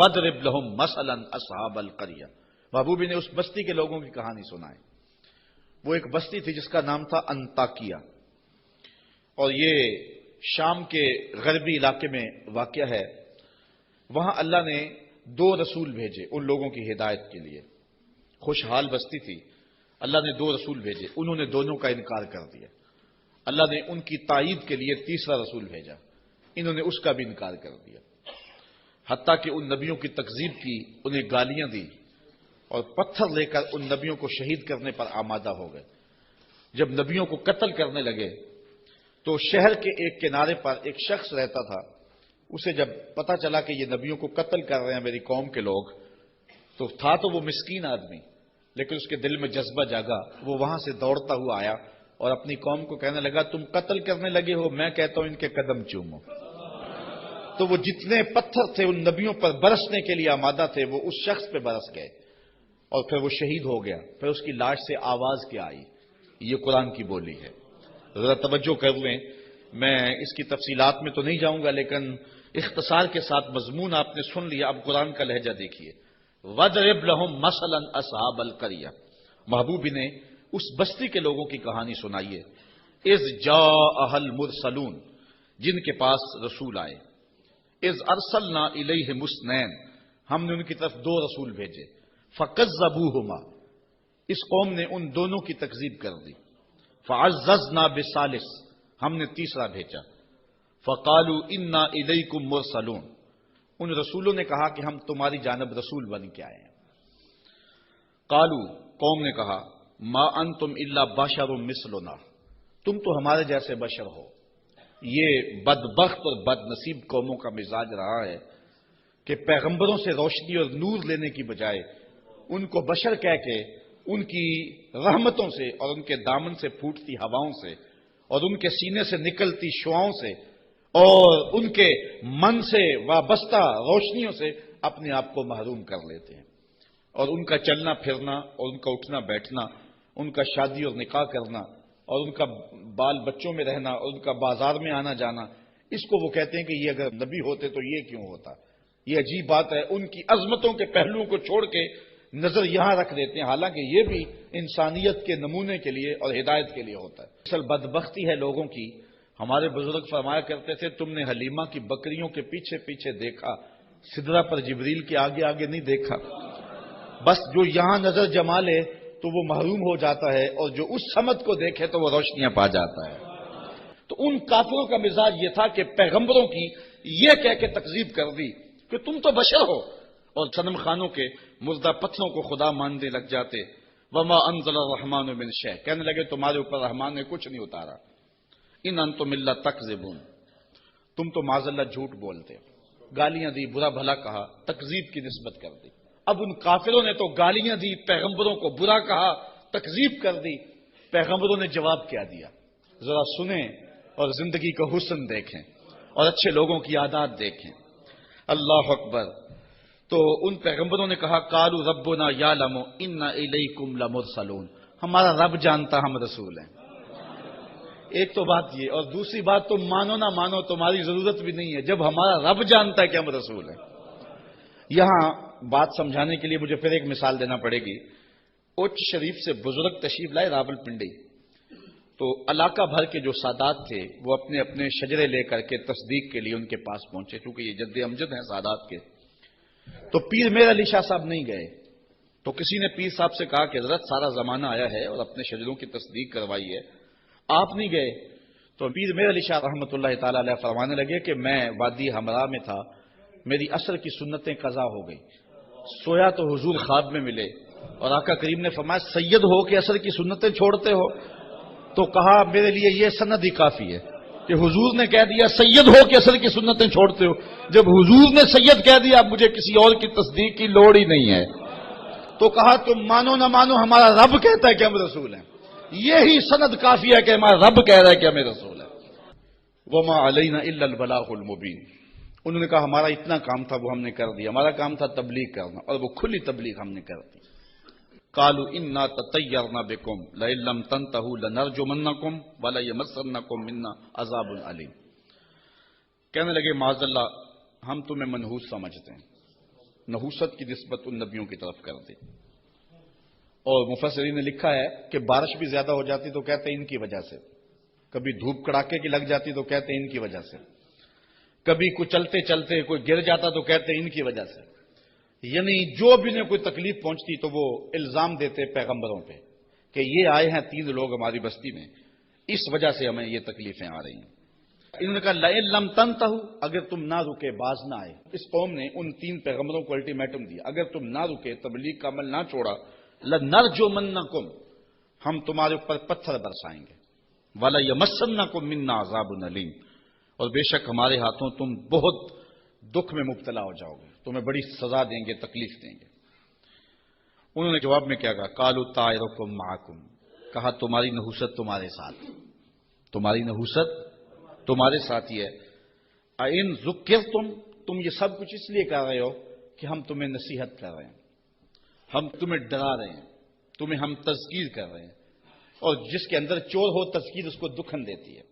وَاضْرِبْ لَهُمْ مَثَلًا أَصْحَابَ الْقَرْيَةِ۔ محبوبی نے اس بستی کے لوگوں کی کہانی سنائی۔ وہ ایک بستی تھی جس کا نام تھا انطاکیہ، اور یہ شام کے غربی علاقے میں واقع ہے۔ وہاں اللہ نے 2 رسول بھیجے ان لوگوں کی ہدایت کے لیے۔ خوشحال بستی تھی، اللہ نے 2 رسول بھیجے، انہوں نے دونوں کا انکار کر دیا۔ اللہ نے ان کی تائید کے لیے 3را رسول بھیجا، انہوں نے اس کا بھی انکار کر دیا، حتیٰ کہ ان نبیوں کی تکذیب کی، انہیں گالیاں دی اور پتھر لے کر ان نبیوں کو شہید کرنے پر آمادہ ہو گئے۔ جب نبیوں کو قتل کرنے لگے تو شہر کے ایک کنارے پر ایک شخص رہتا تھا، اسے جب پتا چلا کہ یہ نبیوں کو قتل کر رہے ہیں میری قوم کے لوگ، تو تھا تو وہ مسکین آدمی، لیکن اس کے دل میں جذبہ جاگا، وہ وہاں سے دوڑتا ہوا آیا اور اپنی قوم کو کہنے لگا تم قتل کرنے لگے ہو، میں کہتا ہوں ان کے قدم چومو۔ تو وہ جتنے پتھر تھے ان نبیوں پر برسنے کے لیے آمادہ تھے وہ اس شخص پہ برس گئے، اور پھر وہ شہید ہو گیا۔ پھر اس کی لاش سے آواز کیا آئی، یہ قرآن کی بولی ہے۔ ذرا توجہ کر لیں، میں اس کی تفصیلات میں تو نہیں جاؤں گا، لیکن اختصار کے ساتھ مضمون آپ نے سن لیا۔ اب قرآن کا لہجہ دیکھیے، وَاضْرِبْ لَهُمْ مَثَلًا أَصْحَابَ الْقَرْيَةِ۔ محبوبی نے اس بستی کے لوگوں کی کہانی سنائیے، اذ جاءها المرسلون، جن کے پاس رسول آئے، اذ ارسلنا الیہم اثنین، ہم نے ان کی طرف 2 رسول بھیجے، فکذبوہما، اس قوم نے ان دونوں کی تکذیب کر دی، فعززنا بثالث، ہم نے 3را بھیجا، فقالوا انا الیکم مرسلون، ان رسولوں نے کہا کہ ہم تمہاری جانب رسول بن کے آئے ہیں۔ قالوا، قوم نے کہا، ما انتم الا بشر مثلنا، تم تو ہمارے جیسے بشر ہو۔ یہ بدبخت اور بد نصیب قوموں کا مزاج رہا ہے کہ پیغمبروں سے روشنی اور نور لینے کی بجائے ان کو بشر کہہ کے ان کی رحمتوں سے اور ان کے دامن سے پھوٹتی ہواؤں سے اور ان کے سینے سے نکلتی شعاؤں سے اور ان کے من سے وابستہ روشنیوں سے اپنے آپ کو محروم کر لیتے ہیں، اور ان کا چلنا پھرنا اور ان کا اٹھنا بیٹھنا، ان کا شادی اور نکاح کرنا اور ان کا بال بچوں میں رہنا اور ان کا بازار میں آنا جانا، اس کو وہ کہتے ہیں کہ یہ اگر نبی ہوتے تو یہ کیوں ہوتا۔ یہ عجیب بات ہے، ان کی عظمتوں کے پہلوؤں کو چھوڑ کے نظر یہاں رکھ دیتے ہیں، حالانکہ یہ بھی انسانیت کے نمونے کے لیے اور ہدایت کے لیے ہوتا ہے۔ اصل بدبختی ہے لوگوں کی، ہمارے بزرگ فرمایا کرتے تھے تم نے حلیمہ کی بکریوں کے پیچھے پیچھے دیکھا، سدرہ پر جبریل کے آگے آگے نہیں دیکھا۔ بس جو یہاں نظر جما لے تو وہ محروم ہو جاتا ہے، اور جو اس سمت کو دیکھے تو وہ روشنیاں پا جاتا ہے۔ تو ان کافروں کا مزاج یہ تھا کہ پیغمبروں کی یہ کہہ کے تکذیب کر دی کہ تم تو بشر ہو، اور صنم خانوں کے مردہ پتھروں کو خدا ماننے لگ جاتے۔ وما انزل الرحمن من شیء، کہنے لگے تمہارے اوپر رحمان نے کچھ نہیں اتارا۔ ان انتم الا تکذبون، تم تو معاذ اللہ جھوٹ بولتے ہو۔ گالیاں دی، برا بھلا کہا، تکذیب کی نسبت کر دی۔ اب ان کافروں نے تو گالیاں دی، پیغمبروں کو برا کہا، تکذیب کر دی، پیغمبروں نے جواب کیا دیا؟ ذرا سنیں اور زندگی کا حسن دیکھیں اور اچھے لوگوں کی عادات دیکھیں۔ اللہ اکبر۔ تو ان پیغمبروں نے کہا قالوا ربنا یعلم انا الیکم لمرسلون، ہمارا رب جانتا ہم رسول ہیں۔ ایک تو بات یہ، اور دوسری بات تم مانو نہ مانو تمہاری ضرورت بھی نہیں ہے، جب ہمارا رب جانتا ہے کہ ہم رسول ہیں۔ یہاں بات سمجھانے کے لیے مجھے پھر ایک مثال دینا پڑے گی۔ اوچ شریف سے بزرگ تشریف لائے راول پنڈی، تو علاقہ بھر کے جو سادات تھے وہ اپنے اپنے شجرے لے کر کے تصدیق کے لیے ان کے پاس پہنچے، چونکہ یہ جد امجد ہیں سادات کے۔ تو پیر میر علی شاہ صاحب نہیں گئے، تو کسی نے پیر صاحب سے کہا کہ حضرت سارا زمانہ آیا ہے اور اپنے شجروں کی تصدیق کروائی ہے، آپ نہیں گئے؟ تو پیر میر علی شاہ رحمۃ اللہ تعالی علیہ فرمانے لگے کہ میں وادی ہمراہ میں تھا، میری عصر کی سنتیں قضا ہو گئی، سویا تو حضور خواب میں ملے، اور آقا کریم نے فرمایا سید ہو کہ عصر کی سنتیں چھوڑتے ہو؟ تو کہا میرے لیے یہ سند ہی کافی ہے کہ حضور نے کہہ دیا سید ہو کہ عصر کی سنتیں چھوڑتے ہو، جب حضور نے سید کہہ دیا اب مجھے کسی اور کی تصدیق کی لوڑ ہی نہیں ہے۔ تو کہا تم مانو نہ مانو ہمارا رب کہتا ہے کہ ہم رسول ہیں، یہی سند کافی ہے کہ ہمارا رب کہہ رہا ہے کہ ہمیں رسول ہے۔ وما علینا الا البلاغ المبین، انہوں نے کہا ہمارا اتنا کام تھا وہ ہم نے کر دیا، ہمارا کام تھا تبلیغ کرنا، اور وہ کھلی تبلیغ ہم نے کر دی۔ قالوا انا تطیرنا بکم لئن لم تنتهوا لنرجمنکم ولیمسنکم منا عذاب علیم، کہنے لگے معاذ اللہ ہم تمہیں منحوس سمجھتے ہیں، نحوست کی نسبت ان نبیوں کی طرف کر دی. اور مفسرین نے لکھا ہے کہ بارش بھی زیادہ ہو جاتی تو کہتے ہیں ان کی وجہ سے، کبھی دھوپ کڑاکے کی لگ جاتی تو کہتے ہیں ان کی وجہ سے، کبھی کوئی چلتے چلتے کوئی گر جاتا تو کہتے ہیں ان کی وجہ سے. یعنی جو بھی انہیں کوئی تکلیف پہنچتی تو وہ الزام دیتے پیغمبروں پہ کہ یہ آئے ہیں 3 لوگ ہماری بستی میں، اس وجہ سے ہمیں یہ تکلیفیں آ رہی ہیں. انہوں نے کہا لئن لم تنتہو، اگر تم نہ رکے باز نہ آئے. اس قوم نے ان 3 پیغمبروں کو الٹیمیٹم دیا، اگر تم نہ رکے تبلیغ کا عمل نہ چھوڑا لنرجمنکم، ہم تمہارے اوپر پتھر برسائیں گے، ولیمسنکم منا عذاب علیم، اور بے شک ہمارے ہاتھوں تم بہت دکھ میں مبتلا ہو جاؤ گے، تمہیں بڑی سزا دیں گے، تکلیف دیں گے. انہوں نے جواب میں کیا کہا؟ قالوا طائرکم معکم، کہا تمہاری نحوست تمہارے ساتھ، تمہاری نحوست تمہارے ساتھ ہی ہے. ان ذکرتم، تم یہ سب کچھ اس لیے کر رہے ہو کہ ہم تمہیں نصیحت کر رہے ہیں، ہم تمہیں ڈرا رہے ہیں، تمہیں ہم تذکیر کر رہے ہیں. اور جس کے اندر چور ہو تذکیر اس کو دکھن دیتی ہے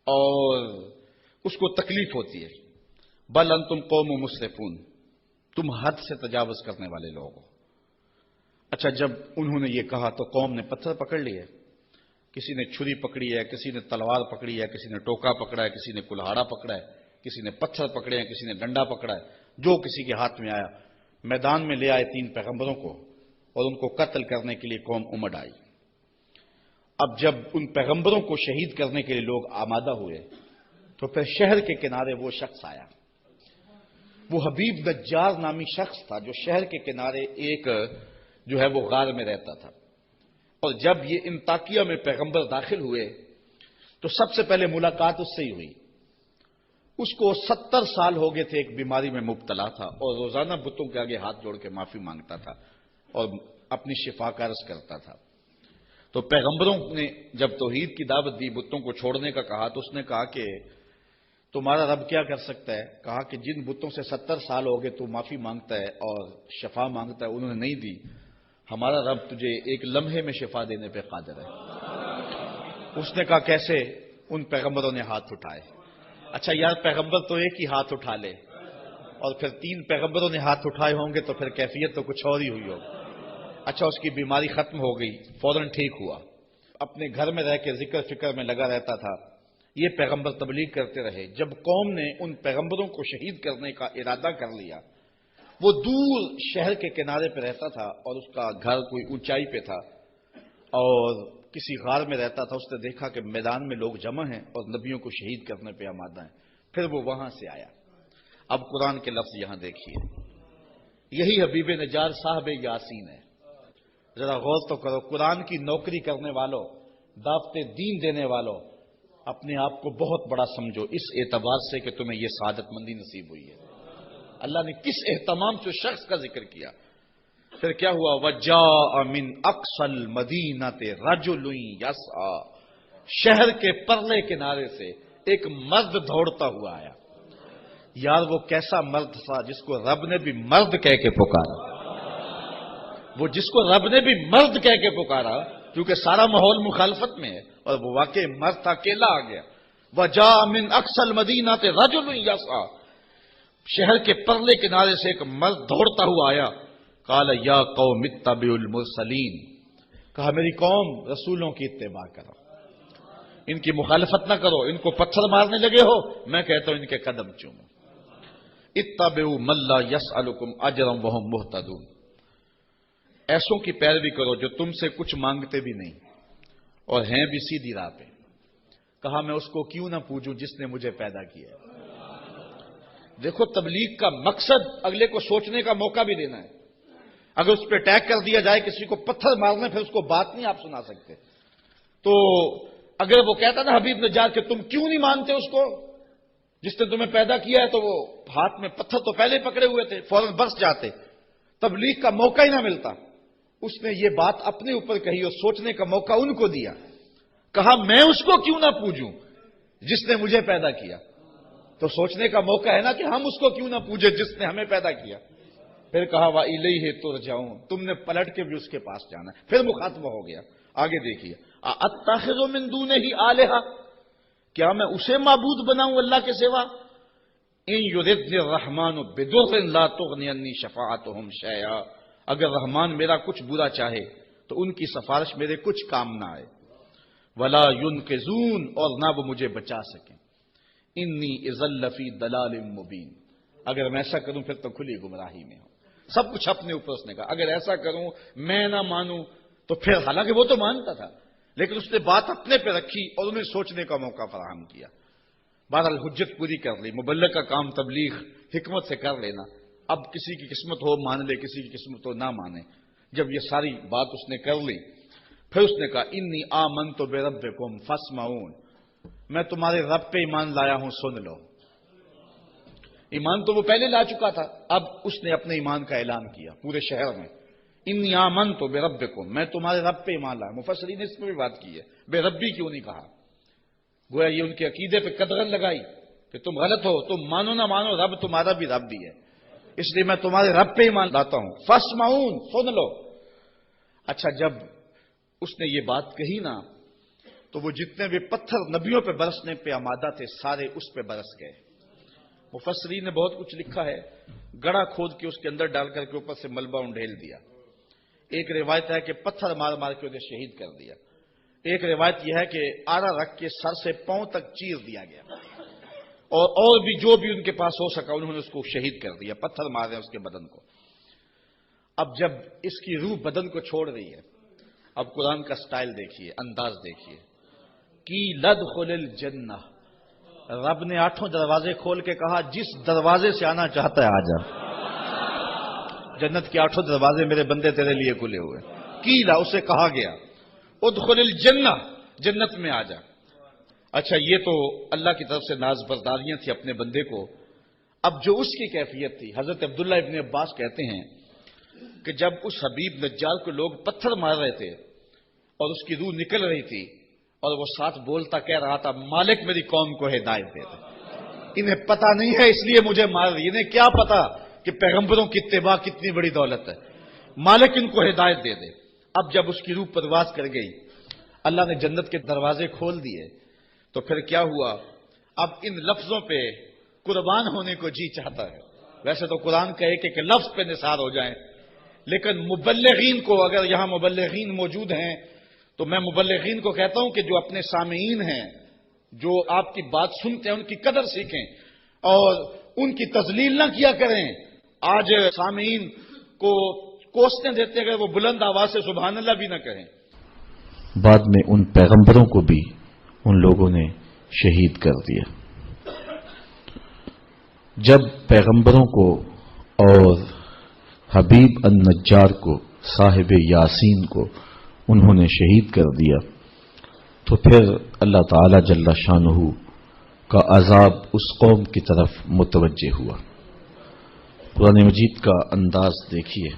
اور اس کو تکلیف ہوتی ہے. بل انتم قوم مسرفون، تم حد سے تجاوز کرنے والے لوگ ہو. اچھا، جب انہوں نے یہ کہا تو قوم نے پتھر پکڑ لیے، کسی نے چھری پکڑی ہے، کسی نے تلوار پکڑی ہے، کسی نے ٹوکا پکڑا ہے، کسی نے کلہاڑا پکڑا ہے، کسی نے پتھر پکڑے ہیں، کسی نے ڈنڈا پکڑا ہے. جو کسی کے ہاتھ میں آیا میدان میں لے آئے 3 پیغمبروں کو اور ان کو قتل کرنے کے لیے قوم امڑ آئی. اب جب ان پیغمبروں کو شہید کرنے کے لیے لوگ آمادہ ہوئے تو پھر شہر کے کنارے وہ شخص آیا. وہ حبیب نجار نامی شخص تھا جو شہر کے کنارے ایک جو ہے وہ غار میں رہتا تھا. اور جب یہ انطاکیہ میں پیغمبر داخل ہوئے تو سب سے پہلے ملاقات اس سے ہی ہوئی. اس کو 70 سال ہو گئے تھے، ایک بیماری میں مبتلا تھا اور روزانہ بتوں کے آگے ہاتھ جوڑ کے معافی مانگتا تھا اور اپنی شفا کا عرض کرتا تھا. تو پیغمبروں نے جب توحید کی دعوت دی، بتوں کو چھوڑنے کا کہا، تو اس نے کہا کہ تمہارا رب کیا کر سکتا ہے؟ کہا کہ جن بتوں سے 70 سال ہو گئے تو معافی مانگتا ہے اور شفا مانگتا ہے، انہوں نے نہیں دی. ہمارا رب تجھے ایک لمحے میں شفا دینے پہ قادر ہے. اس نے کہا کیسے؟ ان پیغمبروں نے ہاتھ اٹھائے. اچھا یار، پیغمبر تو ایک ہی ہاتھ اٹھا لے اور پھر 3 پیغمبروں نے ہاتھ اٹھائے ہوں گے تو پھر کیفیت تو کچھ اور ہی ہوئی ہوگی. اچھا، اس کی بیماری ختم ہو گئی، فوراً ٹھیک ہوا، اپنے گھر میں رہ کے ذکر فکر میں لگا رہتا تھا. یہ پیغمبر تبلیغ کرتے رہے. جب قوم نے ان پیغمبروں کو شہید کرنے کا ارادہ کر لیا، وہ دور شہر کے کنارے پہ رہتا تھا اور اس کا گھر کوئی اونچائی پہ تھا اور کسی غار میں رہتا تھا. اس نے دیکھا کہ میدان میں لوگ جمع ہیں اور نبیوں کو شہید کرنے پہ آمادہ ہیں. پھر وہ وہاں سے آیا. اب قرآن کے لفظ یہاں دیکھیے، یہی حبیب نجار صاحب یاسین ہے. ذرا غور تو کرو. قرآن کی نوکری کرنے والوں، دعوت دین دینے والوں، اپنے آپ کو بہت بڑا سمجھو اس اعتبار سے کہ تمہیں یہ سعادت مندی نصیب ہوئی ہے. اللہ نے کس اہتمام سے شخص کا ذکر کیا. پھر کیا ہوا؟ وَجَاءَ مِنْ أَقْصَى الْمَدِينَةِ رَجُلٌ يَسْعَىٰ، شہر کے پرلے کنارے سے ایک مرد دوڑتا ہوا آیا. یار وہ کیسا مرد تھا جس کو رب نے بھی مرد کہہ کے پکارا. وہ جس کو رب نے بھی مرد کہہ کے پکارا کیونکہ سارا ماحول مخالفت میں ہے اور وہ واقعی مرد تھا، اکیلا آ گیا. وَجَاءَ مِنْ أَقْصَى الْمَدِينَةِ رَجُلٌ يَسْعَىٰ، شہر کے پرلے کنارے سے ایک مرد دوڑتا ہوا آیا. قال یا قوم اتبعوا المرسلین، کہا میری قوم رسولوں کی اتباع کرو، ان کی مخالفت نہ کرو. ان کو پتھر مارنے لگے ہو، میں کہتا ہوں ان کے قدم چومو. اتبعوا من لا يسألكم اجرا وهم مهتدون، ایسوں کی پیروی کرو جو تم سے کچھ مانگتے بھی نہیں اور ہیں بھی سیدھی راہ پہ. کہا میں اس کو کیوں نہ پوجوں جس نے مجھے پیدا کیا. دیکھو تبلیغ کا مقصد اگلے کو سوچنے کا موقع بھی دینا ہے. اگر اس پہ اٹیک کر دیا جائے، کسی کو پتھر مارنے، پھر اس کو بات نہیں آپ سنا سکتے. تو اگر وہ کہتا نا حبیب نجار کہ تم کیوں نہیں مانتے اس کو جس نے تمہیں پیدا کیا ہے، تو وہ ہاتھ میں پتھر تو پہلے پکڑے ہوئے تھے، فوراً برس جاتے، تبلیغ کا موقع ہی نہ ملتا. اس نے یہ بات اپنے اوپر کہی اور سوچنے کا موقع ان کو دیا. کہا میں اس کو کیوں نہ پوجوں جس نے مجھے پیدا کیا. تو سوچنے کا موقع ہے نا کہ ہم اس کو کیوں نہ پوجے جس نے ہمیں پیدا کیا. پھر کہا وَإِلَيْهِ تُرْجَعُونَ، تم نے پلٹ کے بھی اس کے پاس جانا ہے. پھر مخاطبہ ہو گیا. آگے دیکھیے، أَتَّخِذُ مِن دُونِهِ آلِهَةً، کیا میں اسے معبود بناؤں اللہ کے سوا؟ ان یردنی الرحمن بدر لا تغنی عنی شفاعتهم شیئا، اگر رحمان میرا کچھ برا چاہے تو ان کی سفارش میرے کچھ کام نہ آئے. ولا ينقذون، اور نہ وہ مجھے بچا سکیں. انی اذا لفی ضلال مبین، اگر میں ایسا کروں پھر تو کھلی گمراہی میں ہوں. سب کچھ اپنے اوپر اس نے کہا، اگر ایسا کروں میں نہ مانوں تو پھر، حالانکہ وہ تو مانتا تھا لیکن اس نے بات اپنے پہ رکھی اور انہیں سوچنے کا موقع فراہم کیا. بہرحال حجت پوری کر لی. مبلغ کا کام تبلیغ حکمت سے کر لینا. اب کسی کی قسمت ہو مان لے، کسی کی قسمت ہو نہ مانے. جب یہ ساری بات اس نے کر لی پھر اس نے کہا انی آمنت بربکم فاسمعون، میں تمہارے رب پہ ایمان لایا ہوں، سن لو. ایمان تو وہ پہلے لا چکا تھا، اب اس نے اپنے ایمان کا اعلان کیا پورے شہر میں. انی آمنت بربکم، میں تمہارے رب پہ ایمان لایا. مفسرین نے اس میں بھی بات کی ہے، بے ربی کیوں نہیں کہا؟ گویا یہ ان کے عقیدے پہ قدغن لگائی کہ تم غلط ہو، تم مانو نہ مانو رب تمہارا بھی رب بھی ہے، اس لیے میں تمہارے رب پہ ایمان لاتا ہوں. فاسمعون، سن لو. اچھا، جب اس نے یہ بات کہی نا تو وہ جتنے بھی پتھر نبیوں پہ برسنے پہ آمادہ تھے سارے اس پہ برس گئے. مفسرین نے بہت کچھ لکھا ہے. گڑھا کھود کے اس کے اندر ڈال کر کے اوپر سے ملبہ انڈھیل دیا. ایک روایت ہے کہ پتھر مار مار کے انہیں شہید کر دیا. ایک روایت یہ ہے کہ آرا رکھ کے سر سے پاؤں تک چیر دیا گیا، اور بھی جو بھی ان کے پاس ہو سکا انہوں نے اس کو شہید کر دیا. پتھر مار رہے ہیں اس کے بدن کو. اب جب اس کی روح بدن کو چھوڑ رہی ہے، اب قرآن کا سٹائل دیکھیے، انداز دیکھیے. کی لدخل الجنہ، رب نے 8 دروازے کھول کے کہا جس دروازے سے آنا چاہتا ہے آ جا. جنت کے 8 دروازے میرے بندے تیرے لیے کھلے ہوئے. کیلا، اسے کہا گیا ادخل الجنہ، جنت میں آ جا. اچھا، یہ تو اللہ کی طرف سے ناز برداریاں تھی اپنے بندے کو. اب جو اس کی کیفیت تھی، حضرت عبداللہ ابن عباس کہتے ہیں کہ جب اس حبیب نجار کو لوگ پتھر مار رہے تھے اور اس کی روح نکل رہی تھی اور وہ ساتھ بولتا کہہ رہا تھا مالک میری قوم کو ہدایت دے دے، انہیں پتہ نہیں ہے اس لیے مجھے مار رہی. انہیں کیا پتا کہ پیغمبروں کی اتباع کتنی بڑی دولت ہے، مالک ان کو ہدایت دے دے. اب جب اس کی روح پرواز کر گئی، اللہ نے جنت کے دروازے کھول دیے، تو پھر کیا ہوا؟ اب ان لفظوں پہ قربان ہونے کو جی چاہتا ہے. ویسے تو قرآن کا ایک لفظ پہ نثار ہو جائیں، لیکن مبلغین کو، اگر یہاں مبلغین موجود ہیں تو میں مبلغین کو کہتا ہوں کہ جو اپنے سامعین ہیں، جو آپ کی بات سنتے ہیں، ان کی قدر سیکھیں اور ان کی تذلیل نہ کیا کریں. آج سامعین کو کوسنے دیتے ہیں، اگر وہ بلند آواز سے سبحان اللہ بھی نہ کہیں. بعد میں ان پیغمبروں کو بھی ان لوگوں نے شہید کر دیا. جب پیغمبروں کو اور حبیب النجار کو، صاحب یاسین کو انہوں نے شہید کر دیا تو پھر اللہ تعالی جل شانہ کا عذاب اس قوم کی طرف متوجہ ہوا. قرآن مجید کا انداز دیکھیے.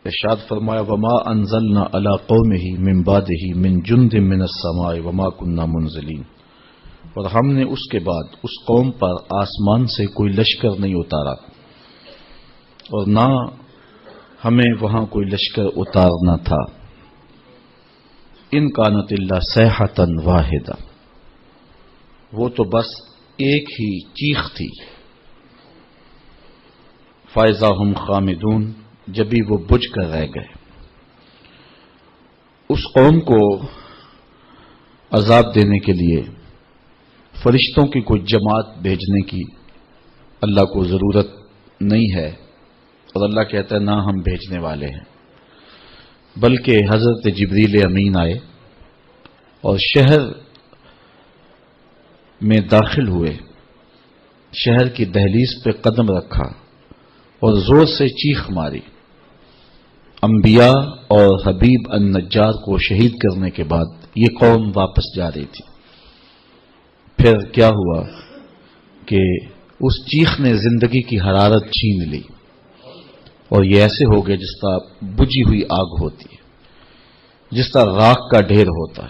ارشاد فرمایا وما انزلنا علی قومہ من بعدہ من جند من السماء وما كنا منزلین، اور ہم نے اس کے بعد اس قوم پر آسمان سے کوئی لشکر نہیں اتارا اور نہ ہمیں وہاں کوئی لشکر اتارنا تھا. ان کانت الا صیحۃ واحدہ، وہ تو بس ایک ہی چیخ تھی. فاذا ہم خامدون، جبھی وہ بجھ کر رہ گئے. اس قوم کو عذاب دینے کے لیے فرشتوں کی کوئی جماعت بھیجنے کی اللہ کو ضرورت نہیں ہے، اور اللہ کہتا ہے نہ ہم بھیجنے والے ہیں، بلکہ حضرت جبریل امین آئے اور شہر میں داخل ہوئے، شہر کی دہلیز پہ قدم رکھا اور زور سے چیخ ماری. انبیاء اور حبیب النجار کو شہید کرنے کے بعد یہ قوم واپس جا رہی تھی. پھر کیا ہوا کہ اس چیخ نے زندگی کی حرارت چھین لی اور یہ ایسے ہو گئے جس طرح بجھی ہوئی آگ ہوتی ہے، جس طرح راکھ کا ڈھیر ہوتا ہے.